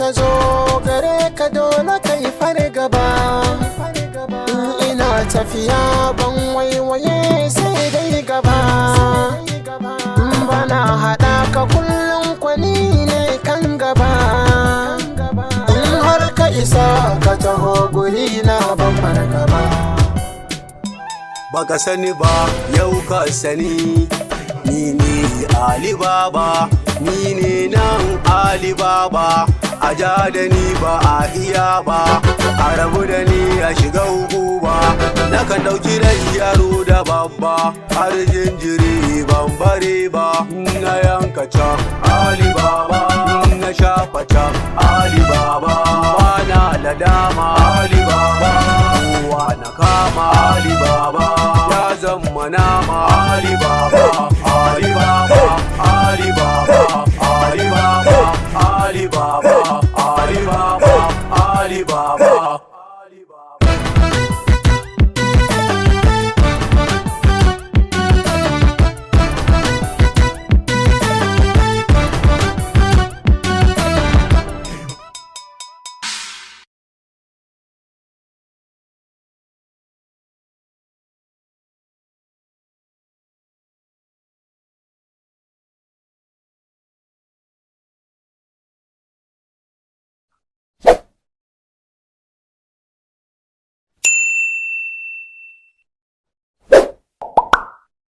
ta zo gare ka dole kai fargaba. In ina tafiya ban waiwaye sai dai gaba. Bana haɗa ka kullum kwani ne kan gaba. In har ka isa ka taho guri na ban fargaba. Baka sani ba yau ka sani, ni ne Ali Baba, ni ne nan Ali Baba. A ja da ni ba a iya ba, a rabu da ni a shiga uku ba. Nakan ɗauki rai yaro da babba, har jinjiri ban bare ba. Na yanka can Ali Baba, na shafa can Ali Baba. Bana da dama Ali Baba, kowa na kama Ali Baba. Ya zama nama Ali Baba, Ali Baba, Ali Baba, Ali Baba, Ali Baba, Ali Baba, Ali Baba.